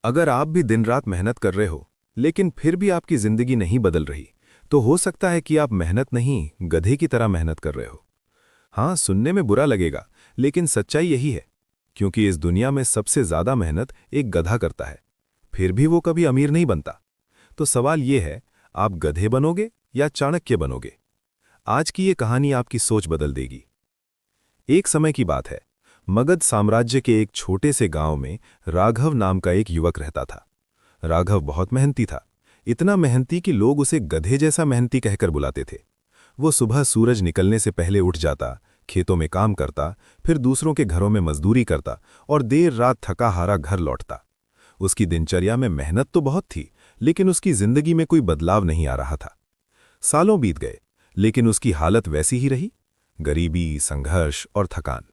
अगर आप भी दिन रात मेहनत कर रहे हो, लेकिन फिर भी आपकी जिंदगी नहीं बदल रही, तो हो सकता है कि आप मेहनत नहीं, गधे की तरह मेहनत कर रहे हो। हाँ, सुनने में बुरा लगेगा, लेकिन सच्चाई यही है, क्योंकि इस दुनिया में सबसे ज्यादा मेहनत एक गधा करता है, फिर भी वो कभी अमीर नहीं बनता। तो सवाल ये है, आप गधे बनोगे या चाणक्य बनोगे? आज की ये कहानी आपकी सोच बदल देगी। एक समय की बात है, मगध साम्राज्य के एक छोटे से गांव में राघव नाम का एक युवक रहता था। राघव बहुत मेहनती था, इतना मेहनती कि लोग उसे गधे जैसा मेहनती कहकर बुलाते थे। वो सुबह सूरज निकलने से पहले उठ जाता, खेतों में काम करता, फिर दूसरों के घरों में मजदूरी करता और देर रात थका हारा घर लौटता। उसकी दिनचर्या में मेहनत तो बहुत थी, लेकिन उसकी जिंदगी में कोई बदलाव नहीं आ रहा था। सालों बीत गए, लेकिन उसकी हालत वैसी ही रही, गरीबी, संघर्ष और थकान।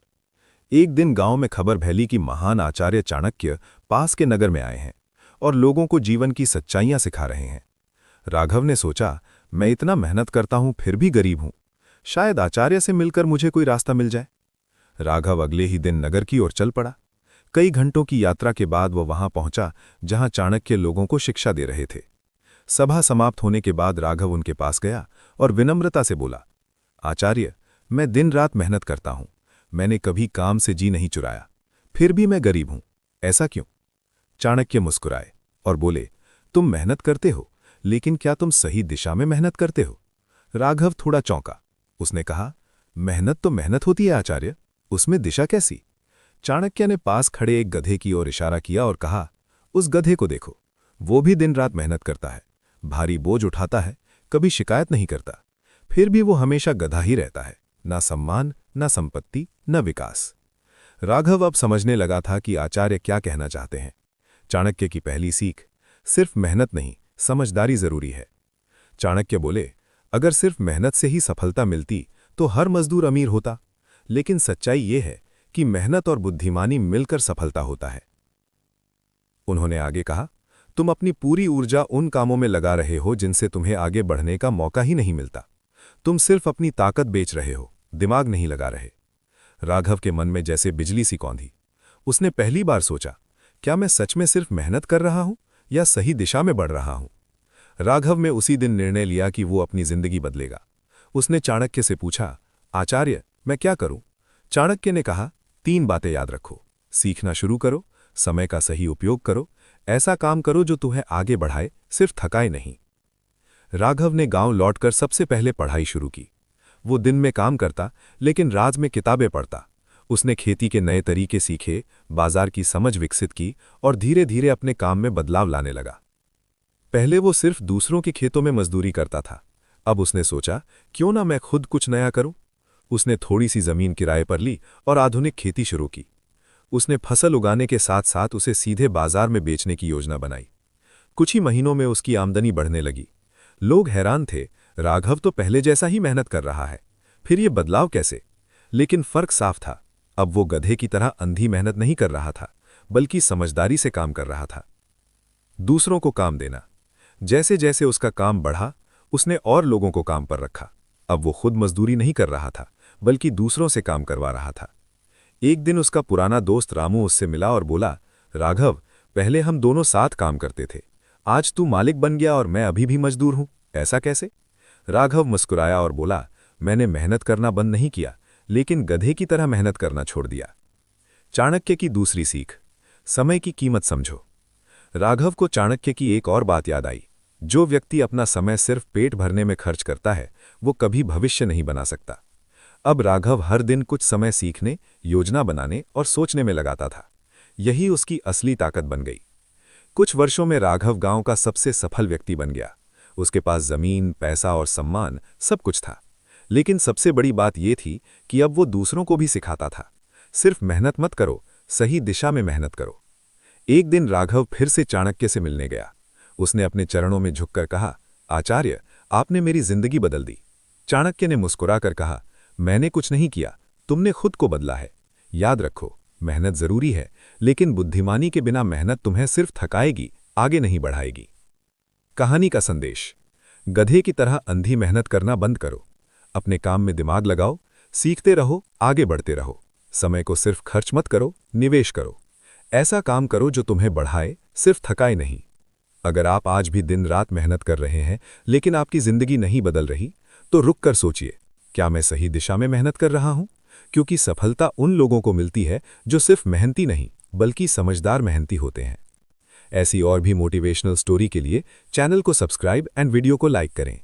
एक दिन गांव में खबर फैली कि महान आचार्य चाणक्य पास के नगर में आए हैं और लोगों को जीवन की सच्चाइयां सिखा रहे हैं। राघव ने सोचा, मैं इतना मेहनत करता हूं फिर भी गरीब हूं, शायद आचार्य से मिलकर मुझे कोई रास्ता मिल जाए। राघव अगले ही दिन नगर की ओर चल पड़ा। कई घंटों की यात्रा के बाद वह वहां पहुंचा जहां चाणक्य लोगों को शिक्षा दे रहे थे। सभा समाप्त होने के बाद राघव उनके पास गया और विनम्रता से बोला, आचार्य, मैं दिन रात मेहनत करता हूं, मैंने कभी काम से जी नहीं चुराया, फिर भी मैं गरीब हूं, ऐसा क्यों? चाणक्य मुस्कुराए और बोले, तुम मेहनत करते हो, लेकिन क्या तुम सही दिशा में मेहनत करते हो? राघव थोड़ा चौंका। उसने कहा, मेहनत तो मेहनत होती है आचार्य, उसमें दिशा कैसी? चाणक्य ने पास खड़े एक गधे की ओर इशारा किया और कहा, उस गधे को देखो, वो भी दिन रात मेहनत करता है, भारी बोझ उठाता है, कभी शिकायत नहीं करता, फिर भी वो हमेशा गधा ही रहता है, ना सम्मान, ना संपत्ति, न विकास। राघव अब समझने लगा था कि आचार्य क्या कहना चाहते हैं। चाणक्य की पहली सीख, सिर्फ मेहनत नहीं, समझदारी जरूरी है। चाणक्य बोले, अगर सिर्फ मेहनत से ही सफलता मिलती तो हर मजदूर अमीर होता, लेकिन सच्चाई ये है कि मेहनत और बुद्धिमानी मिलकर सफलता होता है। उन्होंने आगे कहा, तुम अपनी पूरी ऊर्जा उन कामों में लगा रहे हो जिनसे तुम्हें आगे बढ़ने का मौका ही नहीं मिलता। तुम सिर्फ अपनी ताकत बेच रहे हो, दिमाग नहीं लगा रहे। राघव के मन में जैसे बिजली सी कौंधी। उसने पहली बार सोचा, क्या मैं सच में सिर्फ मेहनत कर रहा हूं या सही दिशा में बढ़ रहा हूं? राघव में उसी दिन निर्णय लिया कि वो अपनी जिंदगी बदलेगा। उसने चाणक्य से पूछा, आचार्य, मैं क्या करूं? चाणक्य ने कहा, 3 बातें याद रखो, सीखना शुरू करो, समय का सही उपयोग करो, ऐसा काम करो जो तुम्हें आगे बढ़ाए, सिर्फ थकाए नहीं। राघव ने गांव लौटकर सबसे पहले पढ़ाई शुरू की। वो दिन में काम करता, लेकिन रात में किताबें पढ़ता। उसने खेती के नए तरीके सीखे, बाजार की समझ विकसित की और धीरे धीरे अपने काम में बदलाव लाने लगा। पहले वो सिर्फ दूसरों के खेतों में मजदूरी करता था, अब उसने सोचा, क्यों ना मैं खुद कुछ नया करूं। उसने थोड़ी सी जमीन किराए पर ली और आधुनिक खेती शुरू की। उसने फसल उगाने के साथ साथ उसे सीधे बाजार में बेचने की योजना बनाई। कुछ ही महीनों में उसकी आमदनी बढ़ने लगी। लोग हैरान थे, राघव तो पहले जैसा ही मेहनत कर रहा है, फिर ये बदलाव कैसे? लेकिन फर्क साफ था, अब वो गधे की तरह अंधी मेहनत नहीं कर रहा था, बल्कि समझदारी से काम कर रहा था। दूसरों को काम देना। जैसे जैसे उसका काम बढ़ा, उसने और लोगों को काम पर रखा। अब वो खुद मजदूरी नहीं कर रहा था, बल्कि दूसरों से काम करवा रहा था। एक दिन उसका पुराना दोस्त रामू उससे मिला और बोला, राघव, पहले हम दोनों साथ काम करते थे, आज तू मालिक बन गया और मैं अभी भी मजदूर हूं, ऐसा कैसे? राघव मुस्कुराया और बोला, मैंने मेहनत करना बंद नहीं किया, लेकिन गधे की तरह मेहनत करना छोड़ दिया। चाणक्य की दूसरी सीख, समय की कीमत समझो। राघव को चाणक्य की एक और बात याद आई, जो व्यक्ति अपना समय सिर्फ पेट भरने में खर्च करता है, वो कभी भविष्य नहीं बना सकता। अब राघव हर दिन कुछ समय सीखने, योजना बनाने और सोचने में लगाता था। यही उसकी असली ताकत बन गई। कुछ वर्षों में राघव गांव का सबसे सफल व्यक्ति बन गया। उसके पास जमीन, पैसा और सम्मान सब कुछ था। लेकिन सबसे बड़ी बात यह थी कि अब वो दूसरों को भी सिखाता था, सिर्फ मेहनत मत करो, सही दिशा में मेहनत करो। एक दिन राघव फिर से चाणक्य से मिलने गया। उसने अपने चरणों में झुककर कहा, आचार्य, आपने मेरी जिंदगी बदल दी। चाणक्य ने मुस्कुराकर कहा, मैंने कुछ नहीं किया, तुमने खुद को बदला है। याद रखो, मेहनत जरूरी है, लेकिन बुद्धिमानी के बिना मेहनत तुम्हें सिर्फ थकाएगी, आगे नहीं बढ़ाएगी। कहानी का संदेश, गधे की तरह अंधी मेहनत करना बंद करो। अपने काम में दिमाग लगाओ, सीखते रहो, आगे बढ़ते रहो। समय को सिर्फ खर्च मत करो, निवेश करो। ऐसा काम करो जो तुम्हें बढ़ाए, सिर्फ थकाए नहीं। अगर आप आज भी दिन रात मेहनत कर रहे हैं लेकिन आपकी जिंदगी नहीं बदल रही, तो रुक कर सोचिए, क्या मैं सही दिशा में मेहनत कर रहा हूं? क्योंकि सफलता उन लोगों को मिलती है जो सिर्फ मेहनती नहीं बल्कि समझदार मेहनती होते हैं। ऐसी और भी मोटिवेशनल स्टोरी के लिए चैनल को सब्सक्राइब एंड वीडियो को लाइक करें।